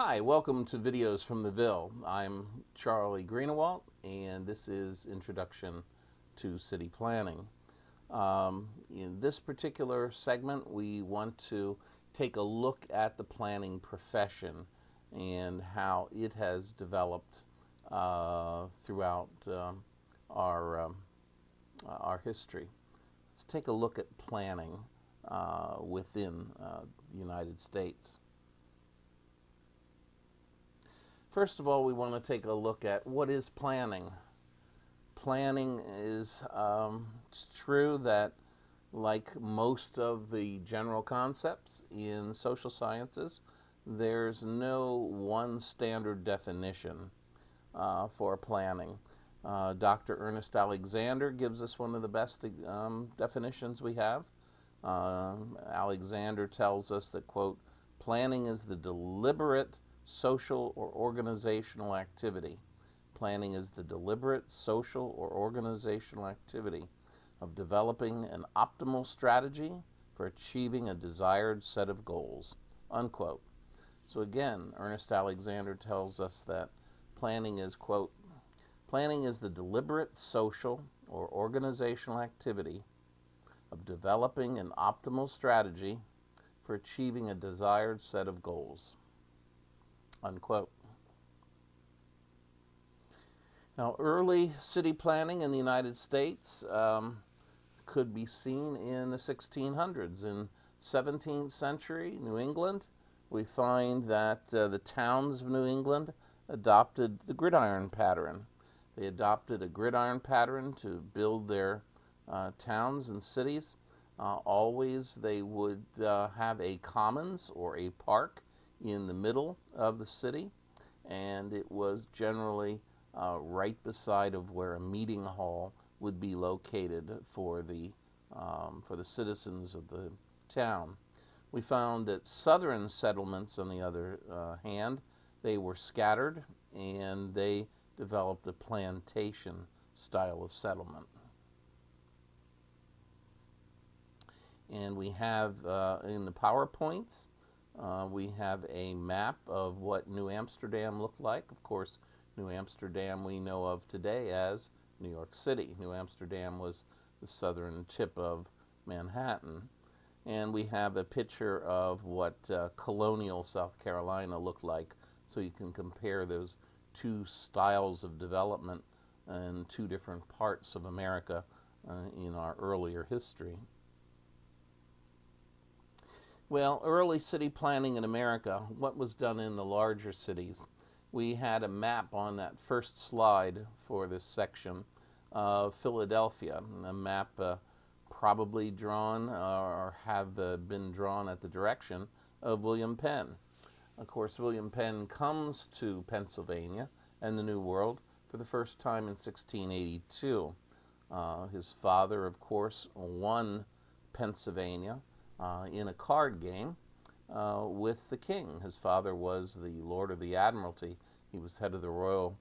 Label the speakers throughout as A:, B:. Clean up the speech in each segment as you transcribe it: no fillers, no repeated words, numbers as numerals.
A: Hi, welcome to Videos from the Ville. I'm Charlie Greenewalt, and this is Introduction to City Planning. In this particular segment, we want to take a look at the planning profession and how it has developed throughout our, our history. Let's take a look at planning within the United States. First of all, we want to take a look at what is planning. Planning is, it's true that like most of the general concepts in social sciences, there's no one standard definition for planning. Dr. Ernest Alexander gives us one of the best definitions we have. Alexander tells us that, quote, planning is the deliberate social or organizational activity. Planning is the deliberate social or organizational activity of developing an optimal strategy for achieving a desired set of goals, unquote. So again, Ernest Alexander tells us that planning is, quote, planning is the deliberate social or organizational activity of developing an optimal strategy for achieving a desired set of goals, unquote. Now, early city planning in the United States could be seen in the 1600s. In 17th century New England, we find that the towns of New England adopted the gridiron pattern. They adopted a gridiron pattern to build their towns and cities. Always they would have a commons or a park in the middle of the city, and it was generally right beside of where a meeting hall would be located for the citizens of the town. We found that southern settlements, on the other hand, they were scattered and they developed a plantation style of settlement. And we have in the PowerPoints, we have a map of what New Amsterdam looked like. Of course, New Amsterdam we know of today as New York City. New Amsterdam was the southern tip of Manhattan. And we have a picture of what colonial South Carolina looked like, so you can compare those two styles of development in two different parts of America in our earlier history. Well, early city planning in America, what was done in the larger cities? We had a map on that first slide for this section of Philadelphia, a map probably drawn or have been drawn at the direction of William Penn. Of course, William Penn comes to Pennsylvania and the New World for the first time in 1682. His father, of course, won Pennsylvania in a card game with the king. His father was the Lord of the Admiralty. He was head of the Royal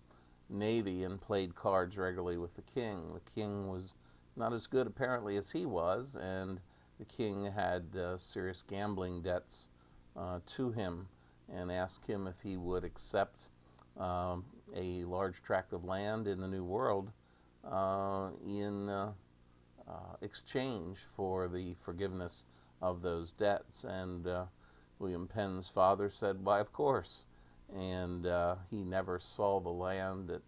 A: Navy and played cards regularly with the king. The king was not as good apparently as he was, and the king had serious gambling debts to him and asked him if he would accept a large tract of land in the New World in exchange for the forgiveness of those debts. And William Penn's father said, why, of course. And he never saw the land that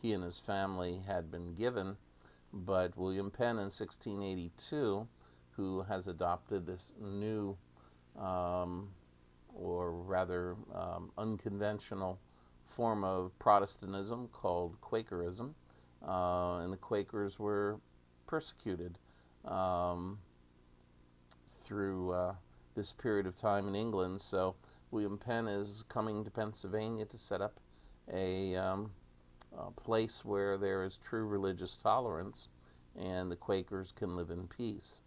A: he and his family had been given. But William Penn in 1682, who has adopted this new or rather unconventional form of Protestantism called Quakerism, and the Quakers were persecuted through this period of time in England. So William Penn is coming to Pennsylvania to set up a place where there is true religious tolerance and the Quakers can live in peace.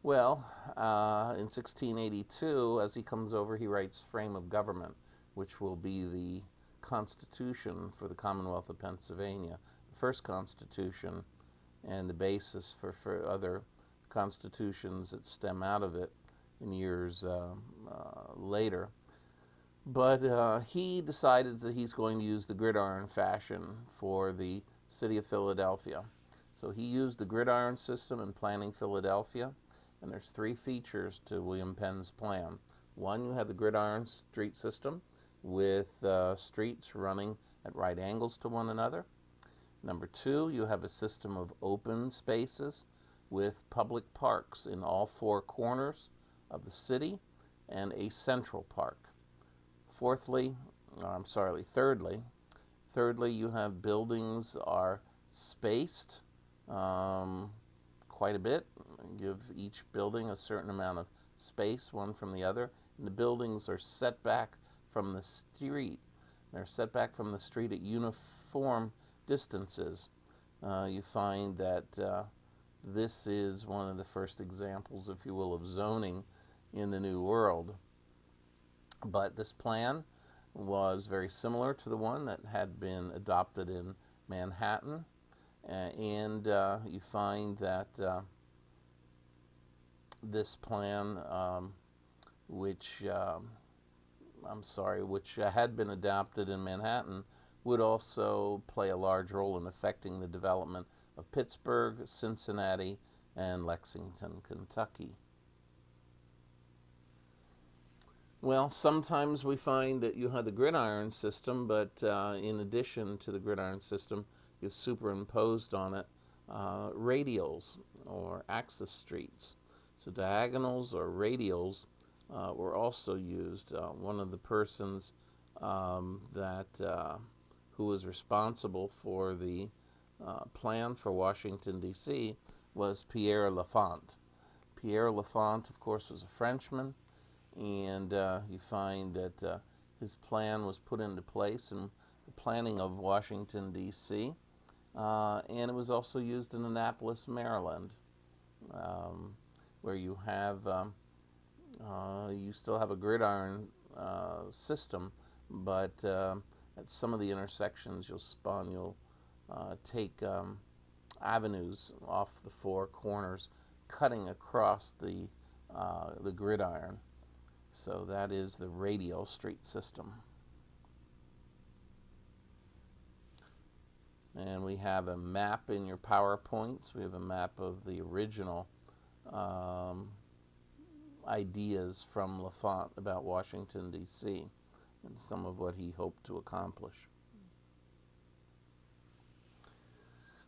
A: Well, in 1682, as he comes over, he writes Frame of Government, which will be the Constitution for the Commonwealth of Pennsylvania, the first Constitution and the basis for other constitutions that stem out of it in years later. But he decides that he's going to use the gridiron fashion for the city of Philadelphia. So he used the gridiron system in planning Philadelphia, and there's three features to William Penn's plan. One, you have the gridiron street system with streets running at right angles to one another. Number two, you have a system of open spaces with public parks in all four corners of the city and a central park. Thirdly, you have buildings are spaced quite a bit. Give each building a certain amount of space, one from the other. And the buildings are set back from the street. They're set back from the street at uniform distances. You find that this is one of the first examples, if you will, of zoning in the New World. But this plan was very similar to the one that had been adopted in Manhattan. And you find that this plan, which had been adopted in Manhattan, would also play a large role in affecting the development of Pittsburgh, Cincinnati, and Lexington, Kentucky. Well, sometimes we find that you have the gridiron system, but in addition to the gridiron system, you've superimposed on it radials or access streets. So diagonals or radials were also used. One of the persons who was responsible for the plan for Washington, D.C. was Pierre L'Enfant. Pierre L'Enfant, of course, was a Frenchman, and you find that his plan was put into place in the planning of Washington, D.C., and it was also used in Annapolis, Maryland, where you still have a gridiron system, but at some of the intersections you'll take avenues off the four corners, cutting across the gridiron. So that is the radial street system. And we have a map in your PowerPoints. We have a map of the original ideas from L'Enfant about Washington, D.C., and some of what he hoped to accomplish.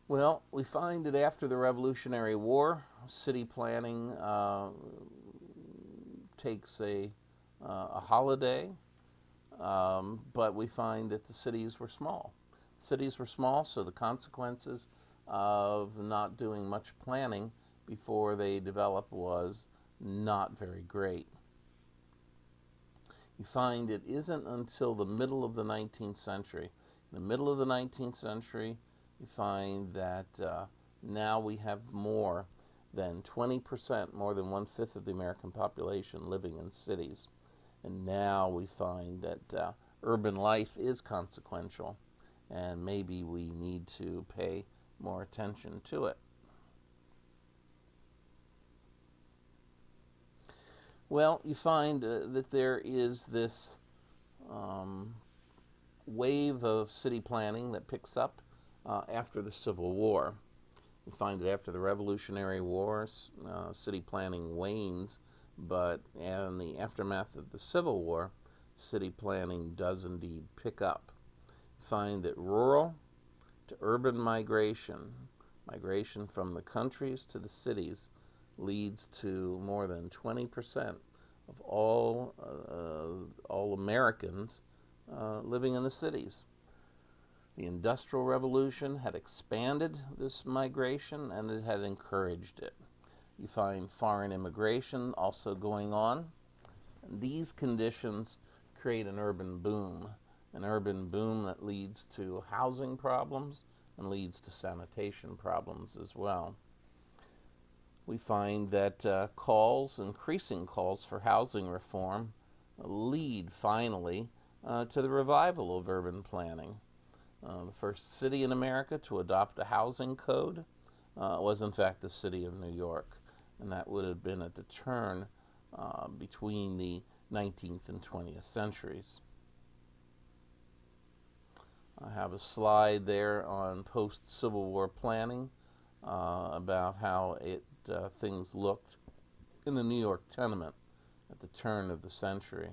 A: Well, we find that after the Revolutionary War, city planning takes a holiday, but we find that the cities were small. Cities were small, so the consequences of not doing much planning before they develop was not very great. You find it isn't until the middle of the 19th century. In the middle of the 19th century, you find that now we have more than 20%, more than 1/5 of the American population living in cities. And now we find that urban life is consequential, and maybe we need to pay more attention to it. Well, you find that there is this wave of city planning that picks up after the Civil War. You find that after the Revolutionary War, city planning wanes, but in the aftermath of the Civil War, city planning does indeed pick up. You find that rural to urban migration from the countries to the cities, leads to more than 20% of all Americans living in the cities. The Industrial Revolution had expanded this migration, and it had encouraged it. You find foreign immigration also going on. And these conditions create an urban boom that leads to housing problems and leads to sanitation problems as well. We find that increasing calls for housing reform lead finally to the revival of urban planning. The first city in America to adopt a housing code was in fact the city of New York, and that would have been at the turn between the 19th and 20th centuries. I have a slide there on post-Civil War planning about how things looked in the New York tenement at the turn of the century.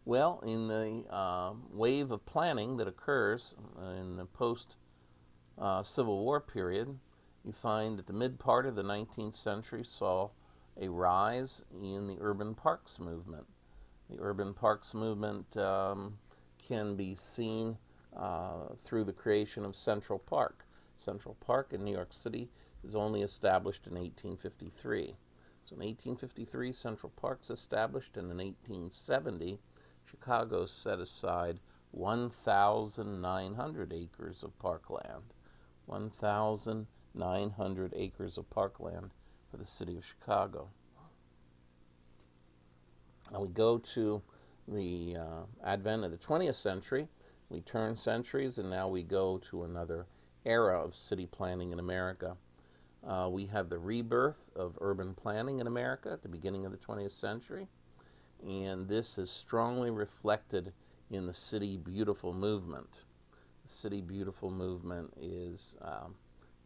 A: Well, in the wave of planning that occurs in the post-Civil War period, you find that the mid-part of the 19th century saw a rise in the urban parks movement. The urban parks movement can be seen through the creation of Central Park. Central Park in New York City is only established in 1853. So in 1853, Central Park's established, and in 1870, Chicago set aside 1,900 acres of parkland. 1,900 acres of parkland for the city of Chicago. Now we go to the advent of the 20th century. We turn centuries, and now we go to another era of city planning in America. We have the rebirth of urban planning in America at the beginning of the 20th century, and this is strongly reflected in the City Beautiful movement. The City Beautiful movement is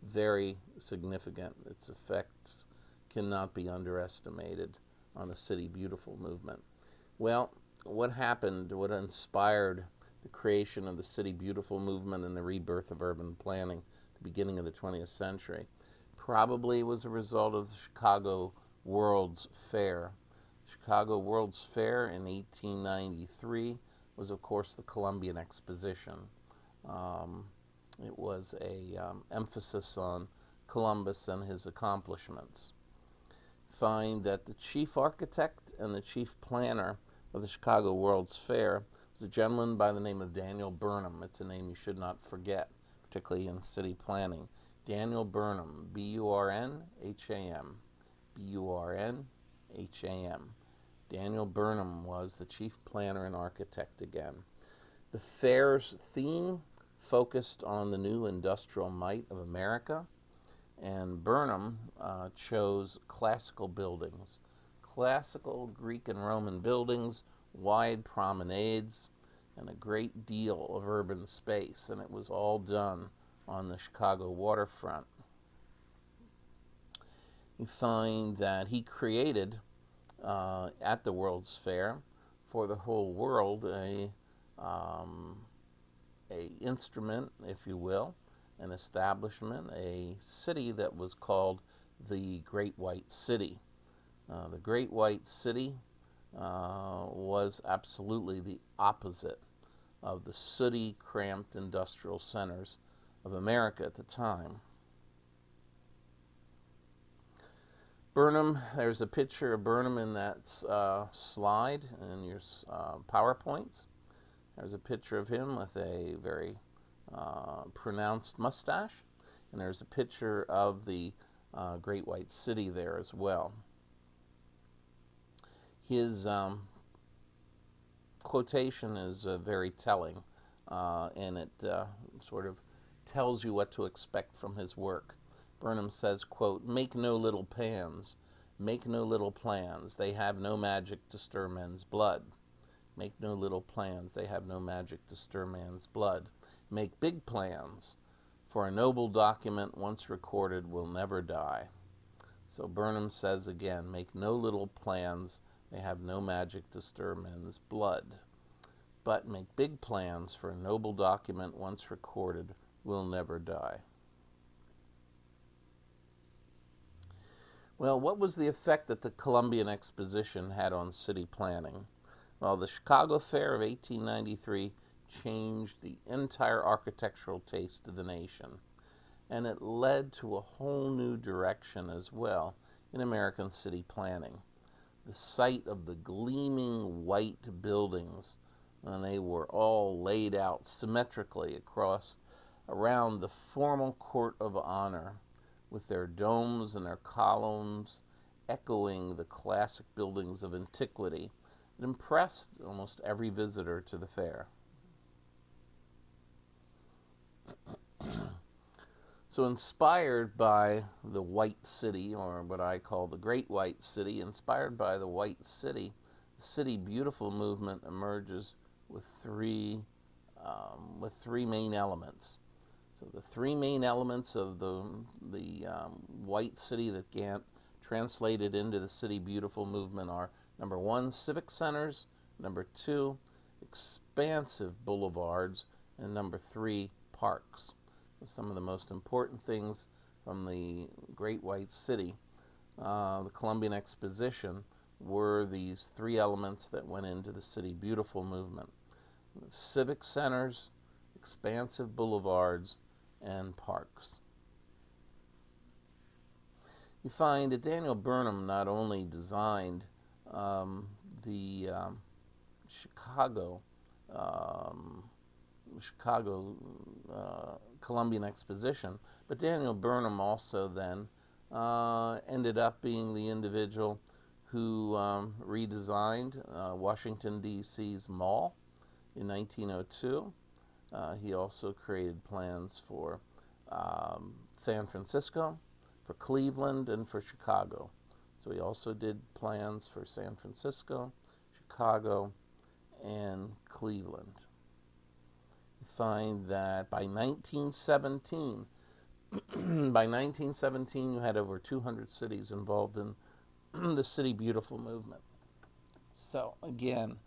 A: very significant. Its effects cannot be underestimated on the City Beautiful movement. Well, what happened, what inspired the creation of the City Beautiful movement and the rebirth of urban planning at the beginning of the 20th century? Probably was a result of the Chicago World's Fair. Chicago World's Fair in 1893 was, of course, the Columbian Exposition. It was a emphasis on Columbus and his accomplishments. Find that the chief architect and the chief planner of the Chicago World's Fair was a gentleman by the name of Daniel Burnham. It's a name you should not forget, particularly in city planning. Daniel Burnham, B-U-R-N-H-A-M. B-U-R-N-H-A-M. Daniel Burnham was the chief planner and architect again. The fair's theme focused on the new industrial might of America, and Burnham chose classical buildings, classical Greek and Roman buildings, wide promenades, and a great deal of urban space, and it was all done on the Chicago waterfront. You find that he created at the World's Fair for the whole world a instrument, if you will, an establishment, a city that was called the Great White City. The Great White City was absolutely the opposite of the sooty, cramped industrial centers of America at the time. Burnham, there's a picture of Burnham in that slide in your PowerPoints. There's a picture of him with a very pronounced mustache, and there's a picture of the Great White City there as well. His quotation is very telling, and it sort of tells you what to expect from his work. Burnham says, quote, "Make no little plans, make no little plans, they have no magic to stir men's blood. Make no little plans, they have no magic to stir man's blood. Make big plans, for a noble document once recorded will never die." So Burnham says again, make no little plans, they have no magic to stir men's blood. But make big plans, for a noble document once recorded will never die. Well, what was the effect that the Columbian Exposition had on city planning? Well, the Chicago Fair of 1893 changed the entire architectural taste of the nation, and it led to a whole new direction as well in American city planning. The sight of the gleaming white buildings, and they were all laid out symmetrically around the formal court of honor, with their domes and their columns echoing the classic buildings of antiquity. It impressed almost every visitor to the fair. So inspired by the White City, or what I call the Great White City, inspired by the White City, the City Beautiful movement emerges with three main elements. So the three main elements of the White City that Gantt translated into the City Beautiful movement are: number one, civic centers; number two, expansive boulevards; and number three, parks. Some of the most important things from the Great White City, the Columbian Exposition, were these three elements that went into the City Beautiful movement: civic centers, expansive boulevards, and parks. You find that Daniel Burnham not only designed the Chicago Columbian Exposition, but Daniel Burnham also then ended up being the individual who redesigned Washington, D.C.'s Mall in 1902. He also created plans for San Francisco, for Cleveland, and for Chicago. So he also did plans for San Francisco, Chicago, and Cleveland. You find that by 1917, you had over 200 cities involved in the City Beautiful movement. So again,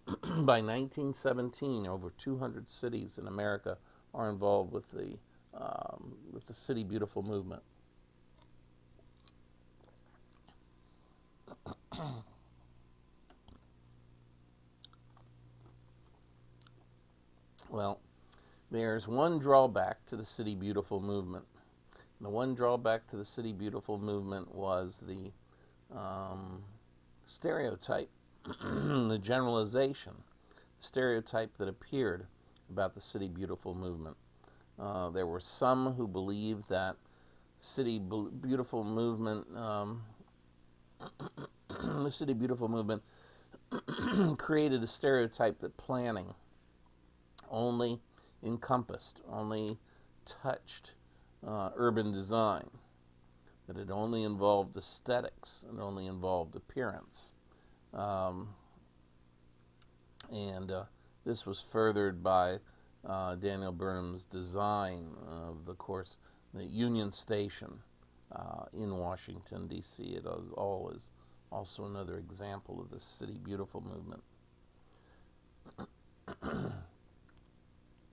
A: by 1917, over 200 cities in America are involved with the City Beautiful movement. Well, there's one drawback to the City Beautiful movement. And the one drawback to the City Beautiful movement was the stereotype, the generalization, the stereotype that appeared about the City Beautiful movement. There were some who believed that City Beautiful movement, the City Beautiful movement created the stereotype that planning only encompassed, only touched urban design, that it only involved aesthetics and only involved appearance. This was furthered by Daniel Burnham's design of, the Union Station in Washington, D.C. It all is also another example of the City Beautiful movement.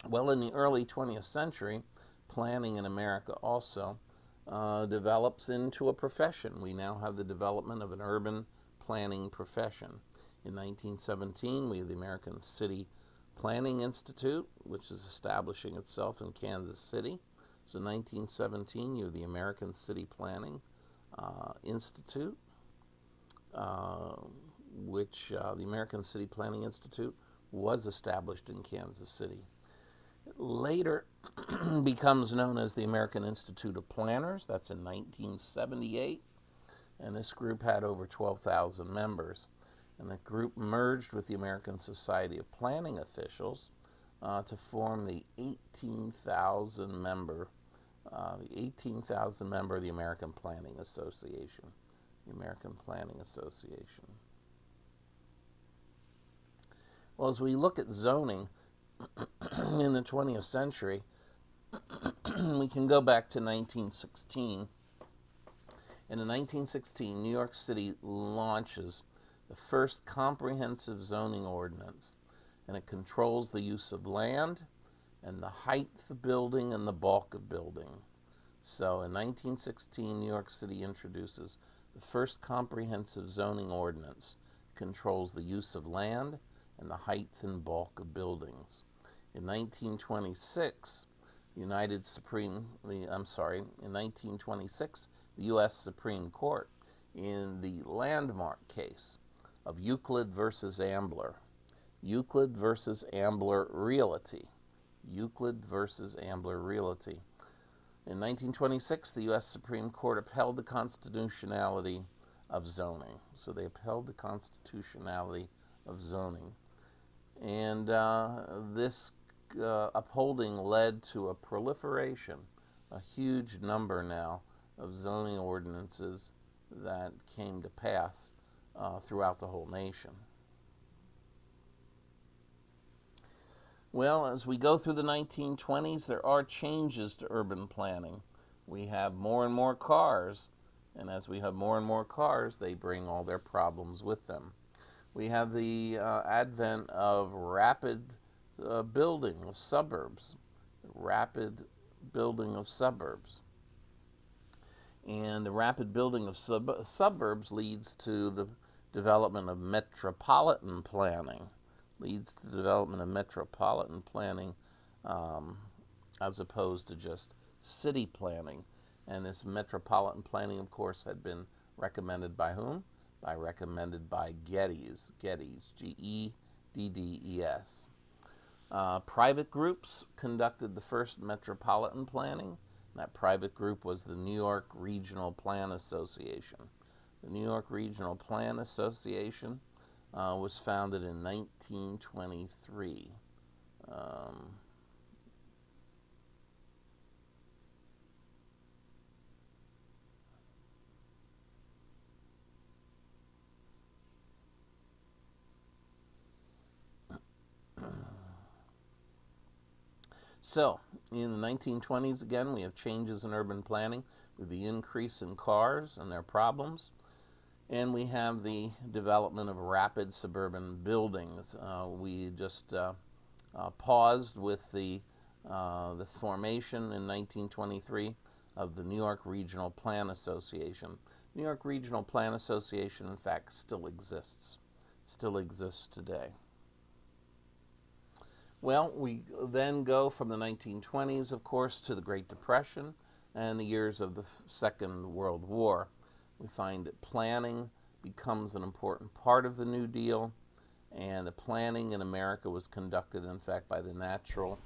A: Well, in the early 20th century, planning in America also develops into a profession. We now have the development of an urban planning profession. In 1917, we have the American City Planning Institute, which is establishing itself in Kansas City. So in 1917, you have the American City Planning Institute, which the American City Planning Institute was established in Kansas City. It later becomes known as the American Institute of Planners. That's in 1978. And this group had over 12,000 members. And the group merged with the American Society of Planning Officials to form the 18,000 member of the American Planning Association. The American Planning Association. Well, as we look at zoning in the 20th century, we can go back to 1916. And in 1916, New York City launches the first comprehensive zoning ordinance, and it controls the use of land and the height of building and the bulk of building. So in 1916, New York City introduces the first comprehensive zoning ordinance, controls the use of land and the height and bulk of buildings. In 1926, in 1926, the U.S. Supreme Court, in the landmark case of Euclid versus Ambler Realty. Euclid versus Ambler Realty. In 1926, the U.S. Supreme Court upheld the constitutionality of zoning. So they upheld the constitutionality of zoning. And this upholding led to a proliferation a huge number now of zoning ordinances that came to pass throughout the whole nation. Well, as we go through the 1920s, there are changes to urban planning. We have more and more cars, and as we have more and more cars, they bring all their problems with them. We have the advent of rapid building of suburbs, rapid building of suburbs. And the rapid building of suburbs leads to the development of metropolitan planning, as opposed to just city planning. And this metropolitan planning, of course, had been recommended by whom? Recommended by Geddes, Geddes. Private groups conducted the first metropolitan planning. That private group was the New York Regional Plan Association. The New York Regional Plan Association was founded in 1923. So, in the 1920s, again, we have changes in urban planning with the increase in cars and their problems. And we have the development of rapid suburban buildings. We just paused with the formation in 1923 of the New York Regional Plan Association. New York Regional Plan Association, in fact, still exists today. Well, we then go from the 1920s, of course, to the Great Depression and the years of the Second World War. We find that planning becomes an important part of the New Deal, and the planning in America was conducted, in fact, by the National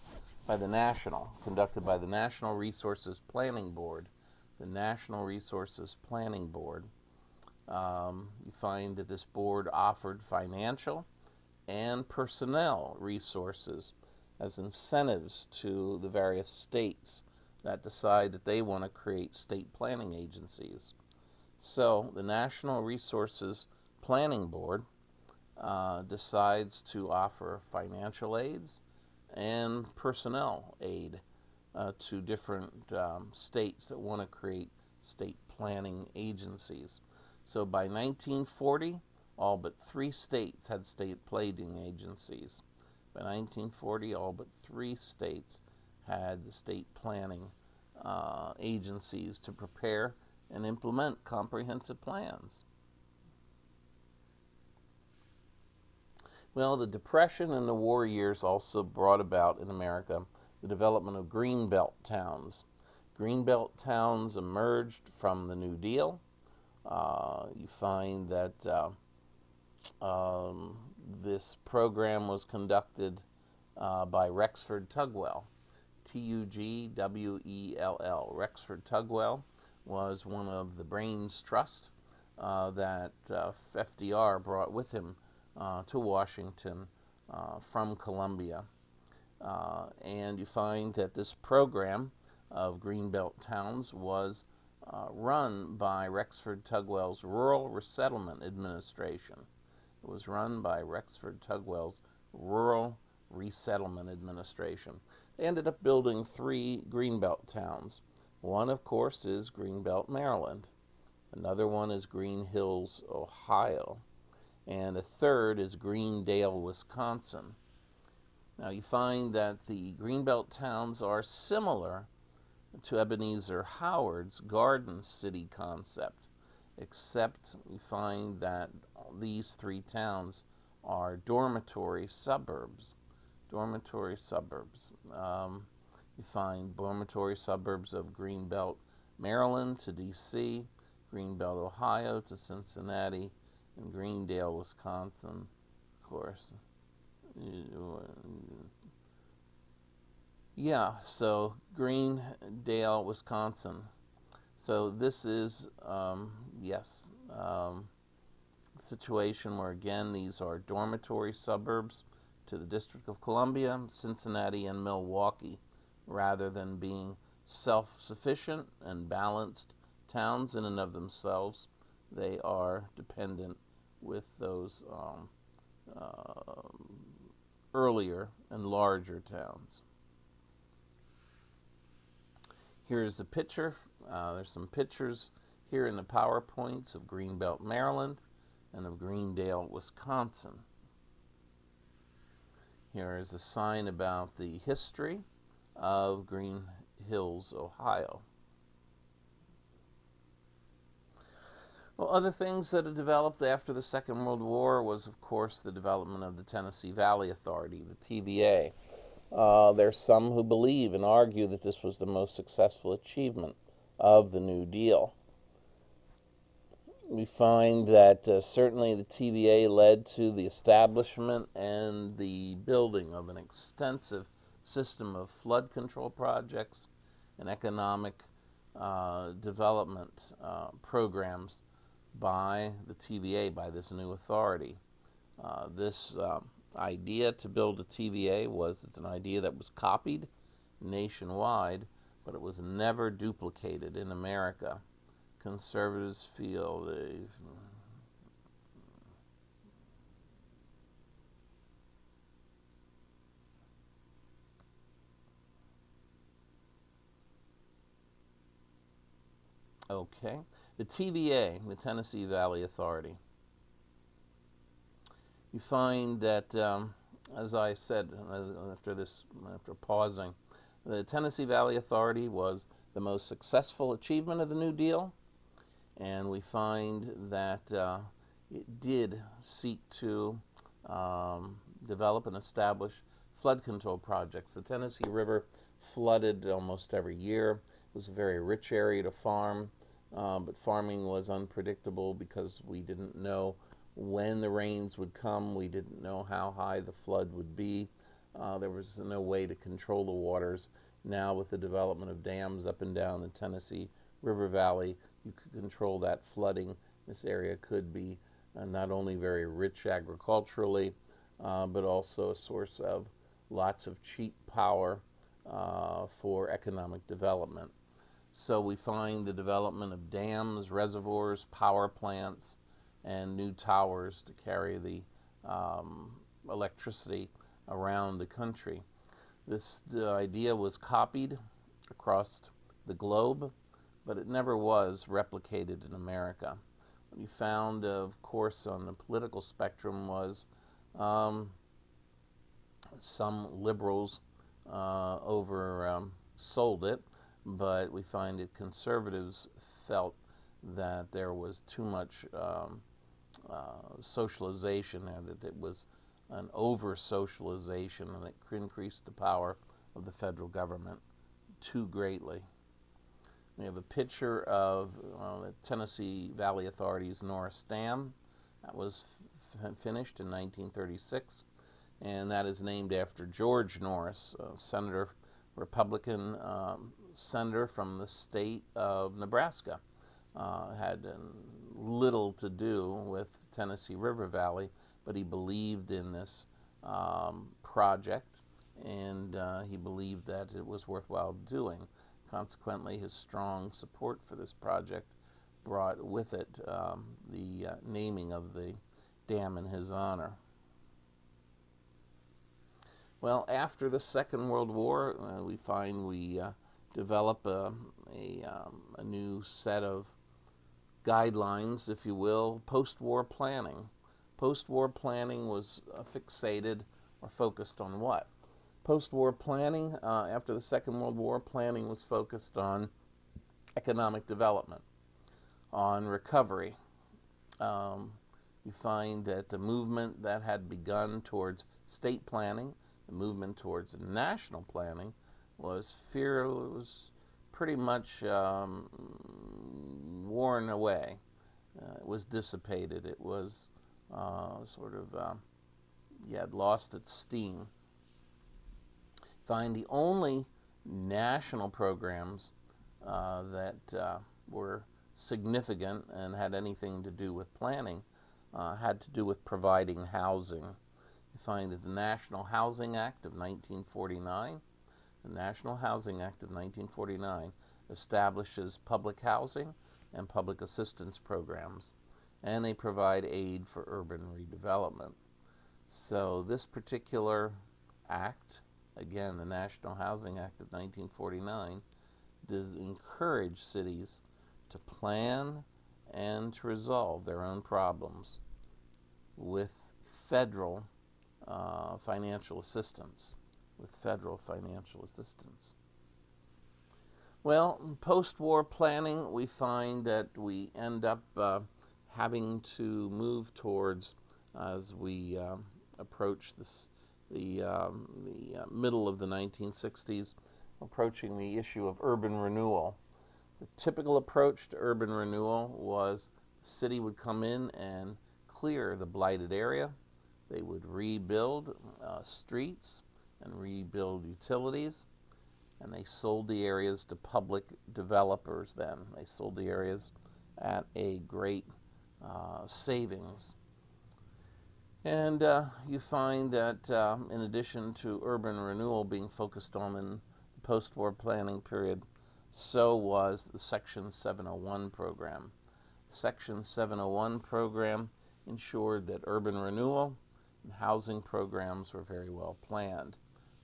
A: Resources Planning Board. The National Resources Planning Board. You find that this board offered financial and personnel resources as incentives to the various states that decide that they want to create state planning agencies. So the National Resources Planning Board decides to offer financial aids and personnel aid to different states that want to create state planning agencies. So by 1940, all but 3 states had state planning agencies. By 1940, all but 3 states had the state planning agencies to prepare and implement comprehensive plans. Well, the Depression and the war years also brought about in America the development of Greenbelt towns. Greenbelt towns emerged from the New Deal. You find that this program was conducted by Rexford Tugwell, Tugwell. Rexford Tugwell was one of the brains trust that FDR brought with him to Washington from Columbia. And you find that this program of Greenbelt towns was run by Rexford Tugwell's Rural Resettlement Administration. It was run by Rexford Tugwell's Rural Resettlement Administration. They ended up building 3 Greenbelt towns. One, of course, is Greenbelt, Maryland. Another one is Green Hills, Ohio. And a third is Greendale, Wisconsin. Now you find that the Greenbelt towns are similar to Ebenezer Howard's Garden City concept, except we find that these 3 towns are dormitory suburbs. You find dormitory suburbs of Greenbelt, Maryland to D.C., Greenbelt, Ohio to Cincinnati, and Greendale, Wisconsin, of course. Yeah, so Greendale, Wisconsin. So this is, situation where, again, these are dormitory suburbs to the District of Columbia, Cincinnati, and Milwaukee, rather than being self-sufficient and balanced towns in and of themselves. They are dependent with those uh, earlier and larger towns. Here's the picture. There's some pictures here in the PowerPoints of Greenbelt, Maryland, and of Greendale, Wisconsin. Here is a sign about the history of Green Hills, Ohio. Well, other things that have developed after the Second World War was, of course, the development of the Tennessee Valley Authority, the TVA. There's some who believe and argue that this was the most successful achievement of the New Deal. We find that certainly the TVA led to the establishment and the building of an extensive system of flood control projects and economic development programs by the TVA, by this new authority. This idea to build a TVA it's an idea that was copied nationwide, but it was never duplicated in America. Conservatives feel okay. The TVA, the Tennessee Valley Authority. You find that, as I said after pausing, the Tennessee Valley Authority was the most successful achievement of the New Deal, and we find that it did seek to develop and establish flood control projects. The Tennessee River flooded almost every year. It was a very rich area to farm, but farming was unpredictable because we didn't know when the rains would come. We didn't know how high the flood would be. There was no way to control the waters. Now with the development of dams up and down the Tennessee River Valley, you could control that flooding. This area could be not only very rich agriculturally, but also a source of lots of cheap power for economic development. So we find the development of dams, reservoirs, power plants, and new towers to carry the electricity around the country. This idea was copied across the globe, but it never was replicated in America. What you found, of course, on the political spectrum was some liberals oversold it, but we find that conservatives felt that there was too much socialization there, that it was an over-socialization, and it increased the power of the federal government too greatly. We have a picture of the Tennessee Valley Authority's Norris Dam. That was finished in 1936, and that is named after George Norris, a senator, Republican senator from the state of Nebraska. Had little to do with Tennessee River Valley, but he believed in this project, and he believed that it was worthwhile doing. Consequently, his strong support for this project brought with it the naming of the dam in his honor. Well, after the Second World War, we find we develop a new set of guidelines, if you will, post-war planning. Post-war planning was fixated or focused on what? Post-war planning, after the Second World War, planning was focused on economic development, on recovery. You find that the movement that had begun towards state planning, the movement towards national planning, was pretty much worn away. It was dissipated. It was had lost its steam. Find the only national programs that were significant and had anything to do with planning had to do with providing housing. You find that the National Housing Act of 1949 The National Housing Act of 1949 establishes public housing and public assistance programs, and they provide aid for urban redevelopment. So this particular act, again, the National Housing Act of 1949, does encourage cities to plan and to resolve their own problems with federal financial assistance. Well, in post-war planning, we find that we end up having to move towards, as we approach the middle of the 1960s, approaching the issue of urban renewal. The typical approach to urban renewal was the city would come in and clear the blighted area. They would rebuild streets and rebuild utilities, and they sold the areas to public developers then. They sold the areas at a great savings. And you find that in addition to urban renewal being focused on in the post-war planning period, so was the Section 701 program. The Section 701 program ensured that urban renewal and housing programs were very well planned.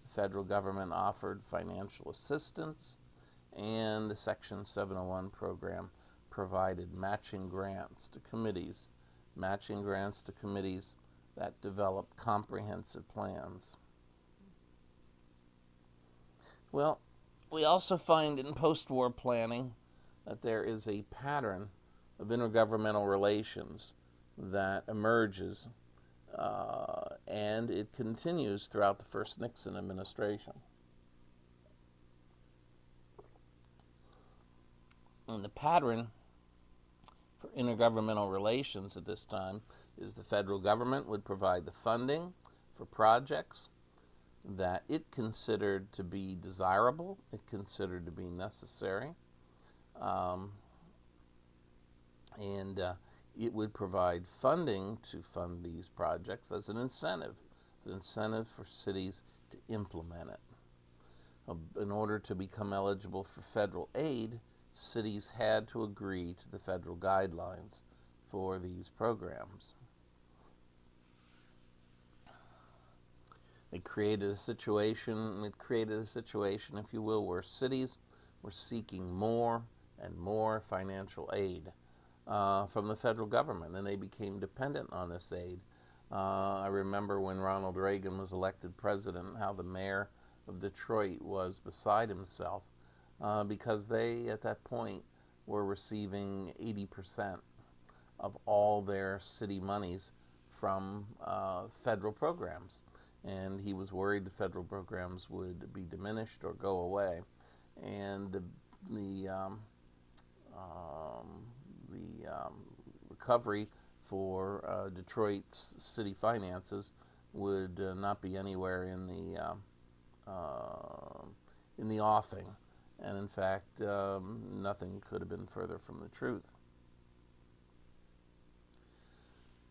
A: The federal government offered financial assistance, and the Section 701 program provided matching grants to committees that develop comprehensive plans. Well, we also find in post-war planning that there is a pattern of intergovernmental relations that emerges, and it continues throughout the first Nixon administration. And the pattern for intergovernmental relations at this time is the federal government would provide the funding for projects that it considered to be desirable, it considered to be necessary, and it would provide funding to fund these projects as an incentive for cities to implement it. In order to become eligible for federal aid, cities had to agree to the federal guidelines for these programs. It created a situation, if you will, where cities were seeking more and more financial aid from the federal government, and they became dependent on this aid. I remember when Ronald Reagan was elected president, how the mayor of Detroit was beside himself because they, at that point, were receiving 80% of all their city monies from federal programs. And he was worried the federal programs would be diminished or go away. And the recovery for Detroit's city finances would not be anywhere in the offing. And in fact, nothing could have been further from the truth.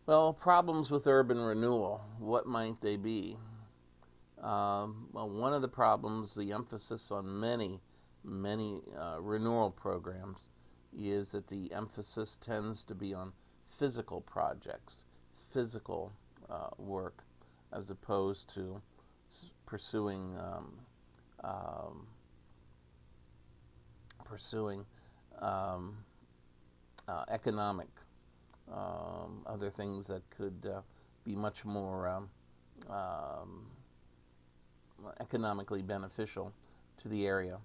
A: Well, problems with urban renewal, what might they be? Well, one of the problems, the emphasis on many renewal programs, is that the emphasis tends to be on physical projects, physical work, as opposed to pursuing economic, other things that could be much more economically beneficial to the area.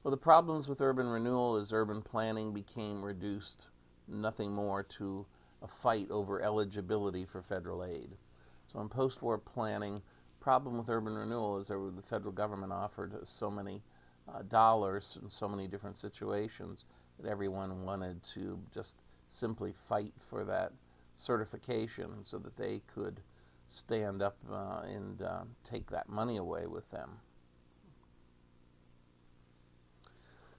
A: Well, the problems with urban renewal is urban planning became reduced nothing more to a fight over eligibility for federal aid. So in post-war planning, problem with urban renewal is that the federal government offered so many dollars in so many different situations that everyone wanted to just simply fight for that certification so that they could stand up and take that money away with them.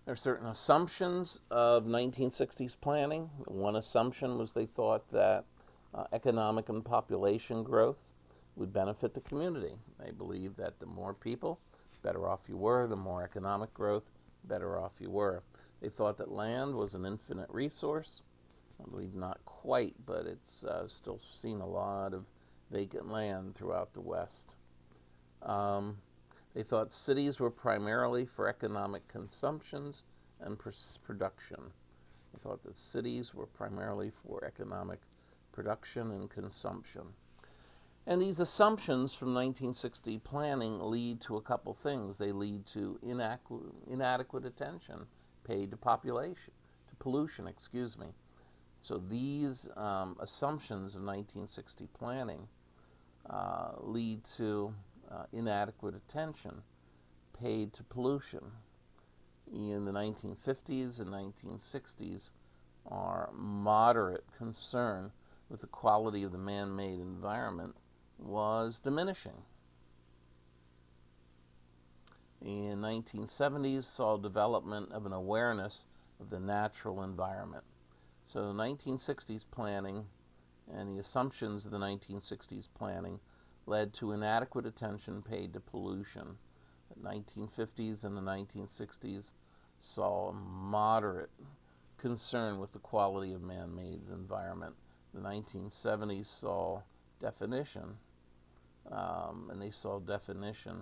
A: There are certain assumptions of 1960s planning. One assumption was they thought that economic and population growth would benefit the community. They believed that the more people, better off you were. The more economic growth, better off you were. They thought that land was an infinite resource. I believe not quite, but it's still seen a lot of vacant land throughout the West. They thought cities were primarily for economic consumptions and production. They thought that cities were primarily for economic production and consumption. And these assumptions from 1960 planning lead to a couple things. They lead to inadequate attention paid to pollution. So these assumptions of 1960 planning lead to inadequate attention paid to pollution. In the 1950s and 1960s, our moderate concern with the quality of the man-made environment was diminishing. In 1970s, saw development of an awareness of the natural environment. So the 1960s planning and the assumptions of the 1960s planning led to inadequate attention paid to pollution. The 1950s and the 1960s saw moderate concern with the quality of man-made environment. The 1970s saw definition, and they saw definition,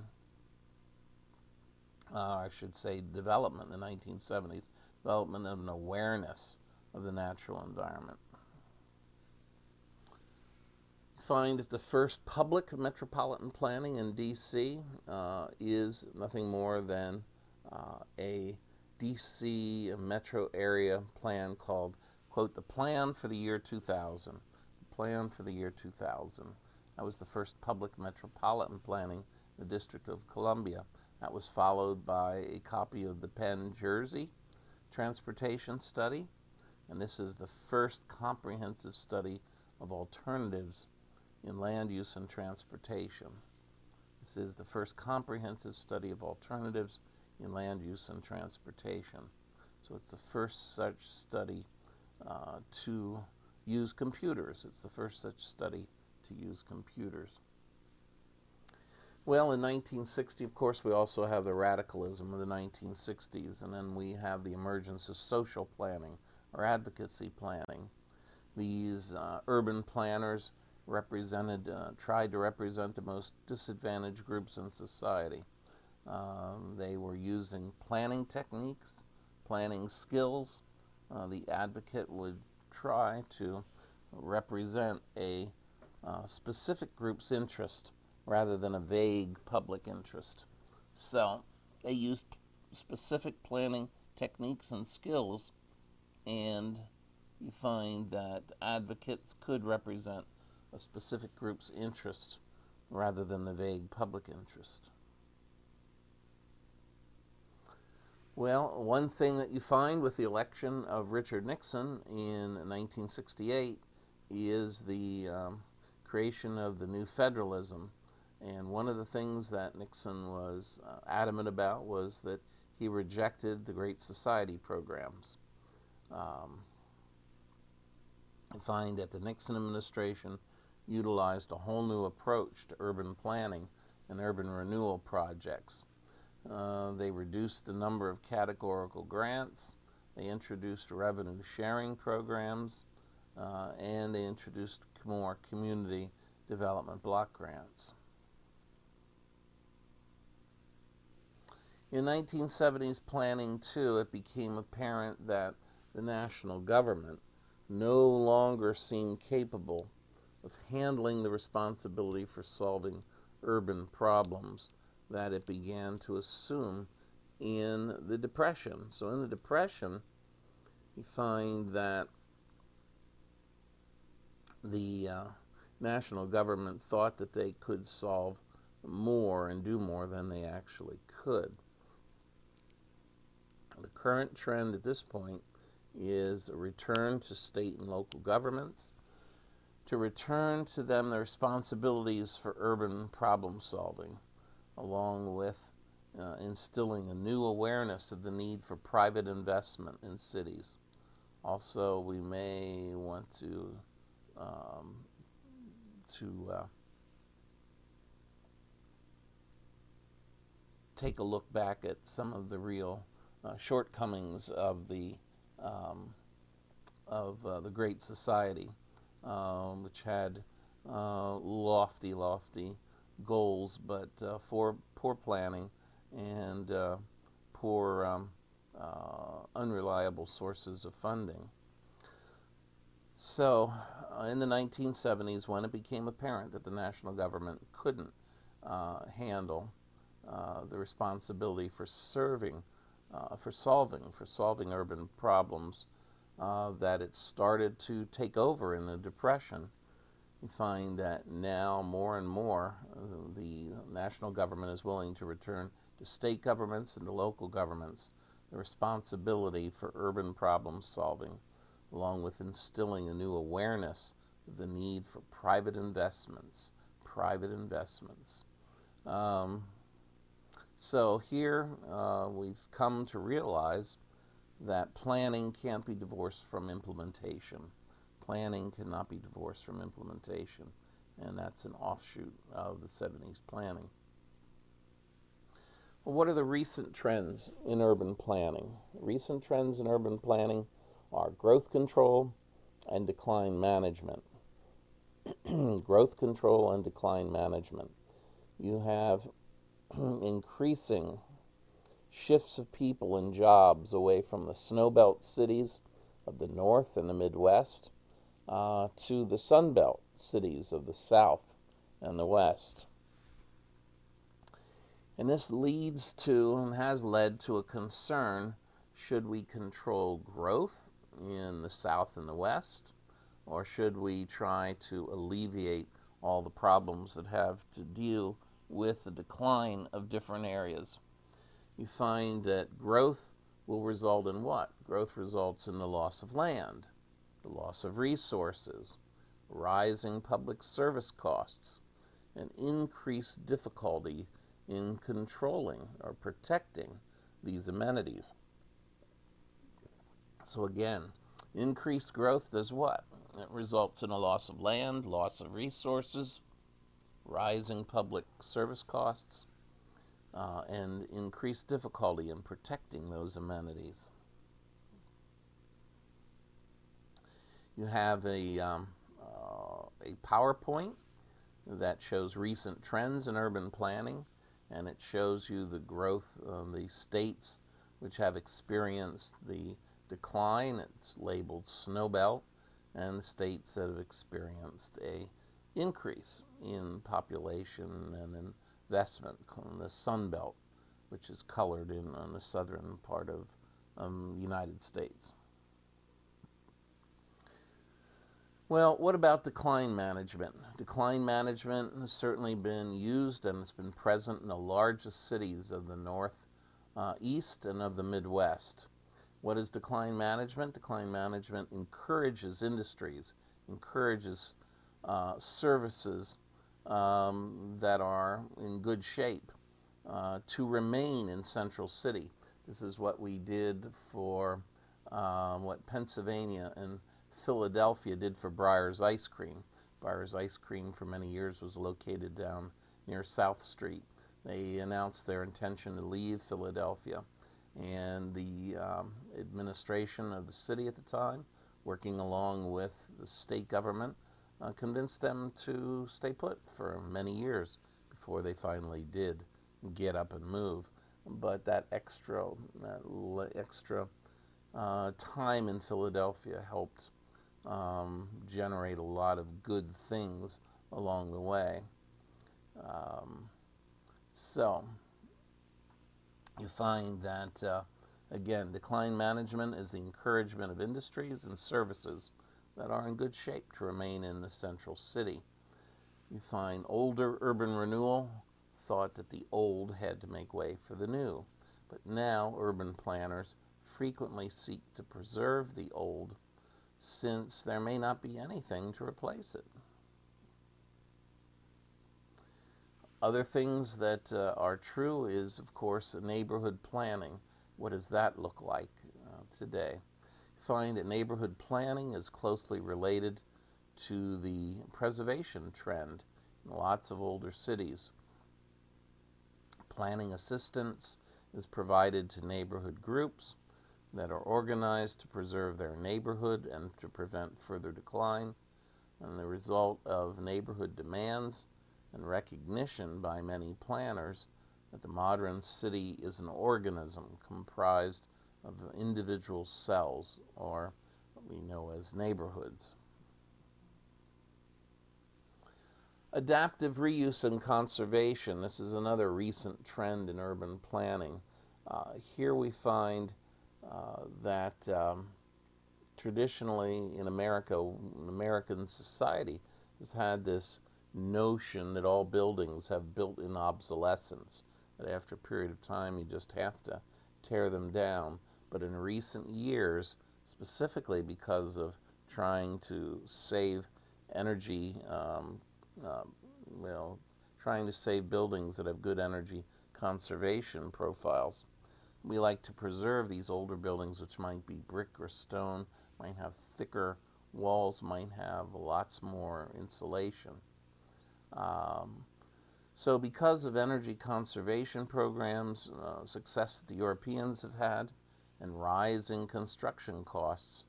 A: development in the 1970s, development of an awareness of the natural environment. Find that the first public metropolitan planning in D.C. Is nothing more than a D.C. metro area plan called, quote, the Plan for the Year 2000. The Plan for the Year 2000. That was the first public metropolitan planning in the District of Columbia. That was followed by a copy of the Penn Jersey Transportation Study, and this is the first comprehensive study of alternatives in land use and transportation. This is the first comprehensive study of alternatives in land use and transportation. So it's the first such study to use computers. It's the first such study to use computers. Well, in 1960, of course, we also have the radicalism of the 1960s, and then we have the emergence of social planning or advocacy planning. These urban planners tried to represent the most disadvantaged groups in society. They were using planning techniques, planning skills. The advocate would try to represent a specific group's interest rather than a vague public interest. So they used specific planning techniques and skills, and you find that advocates could represent a specific group's interest rather than the vague public interest. Well, one thing that you find with the election of Richard Nixon in 1968 is the creation of the new federalism. And one of the things that Nixon was adamant about was that he rejected the Great Society programs. You find that the Nixon administration utilized a whole new approach to urban planning and urban renewal projects. They reduced the number of categorical grants, they introduced revenue sharing programs, and they introduced more community development block grants. In 1970s planning, too, it became apparent that the national government no longer seemed capable of handling the responsibility for solving urban problems that it began to assume in the Depression. So in the Depression, you find that the national government thought that they could solve more and do more than they actually could. The current trend at this point is a return to state and local governments, to return to them the responsibilities for urban problem solving, along with instilling a new awareness of the need for private investment in cities. Also, we may want to take a look back at some of the real shortcomings of the Great Society, which had lofty goals, but for poor planning and poor unreliable sources of funding. So, in the 1970s, when it became apparent that the national government couldn't handle the responsibility for solving urban problems, that it started to take over in the Depression. You find that now more and more the national government is willing to return to state governments and to local governments the responsibility for urban problem solving, along with instilling a new awareness of the need for private investments. So here we've come to realize that planning can't be divorced from implementation. Planning cannot be divorced from implementation, and that's an offshoot of the 70s planning. Well, what are the recent trends in urban planning? Recent trends in urban planning are growth control and decline management. Growth control and decline management. You have increasing shifts of people and jobs away from the snowbelt cities of the North and the Midwest to the Sunbelt cities of the South and the West. And this leads to and has led to a concern: should we control growth in the South and the West, or should we try to alleviate all the problems that have to deal with the decline of different areas? You find that growth will result in what? Growth results in the loss of land, the loss of resources, rising public service costs, and increased difficulty in controlling or protecting these amenities. So again, increased growth does what? It results in a loss of land, loss of resources, rising public service costs, and increased difficulty in protecting those amenities. You have a PowerPoint that shows recent trends in urban planning, and it shows you the growth of the states which have experienced the decline. It's labeled Snowbelt, and the states that have experienced a increase in population and investment, the Sunbelt, which is colored in on the southern part of the United States. Well, what about decline management? Decline management has certainly been used, and it's been present in the largest cities of the North, East, and of the Midwest. What is decline management? Decline management encourages industries, encourages services that are in good shape to remain in Central City. This is what we did for what Pennsylvania and Philadelphia did for Breyers Ice Cream. Breyers Ice Cream for many years was located down near South Street. They announced their intention to leave Philadelphia, and the administration of the city at the time, working along with the state government, convinced them to stay put for many years before they finally did get up and move. But that extra time in Philadelphia helped generate a lot of good things along the way. So you find that, again, decline management is the encouragement of industries and services that are in good shape to remain in the central city. You find older urban renewal thought that the old had to make way for the new, but now urban planners frequently seek to preserve the old since there may not be anything to replace it. Other things that are true is, of course, neighborhood planning. What does that look like today? Find that neighborhood planning is closely related to the preservation trend in lots of older cities. Planning assistance is provided to neighborhood groups that are organized to preserve their neighborhood and to prevent further decline. And the result of neighborhood demands and recognition by many planners that the modern city is an organism comprised of individual cells, or what we know as neighborhoods. Adaptive reuse and conservation. This is another recent trend in urban planning. Here we find that traditionally in American society has had this notion that all buildings have built-in obsolescence, that after a period of time you just have to tear them down. But in recent years, specifically because of trying to save energy, trying to save buildings that have good energy conservation profiles, we like to preserve these older buildings, which might be brick or stone, might have thicker walls, might have lots more insulation. So because of energy conservation programs, success that the Europeans have had, and rising construction costs,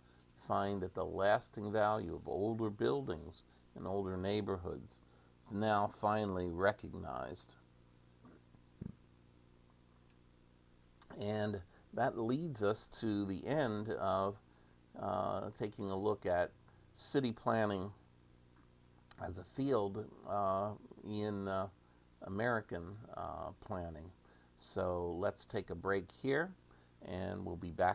A: find that the lasting value of older buildings in older neighborhoods is now finally recognized. And that leads us to the end of taking a look at city planning as a field in American planning. So let's take a break here, and we'll be back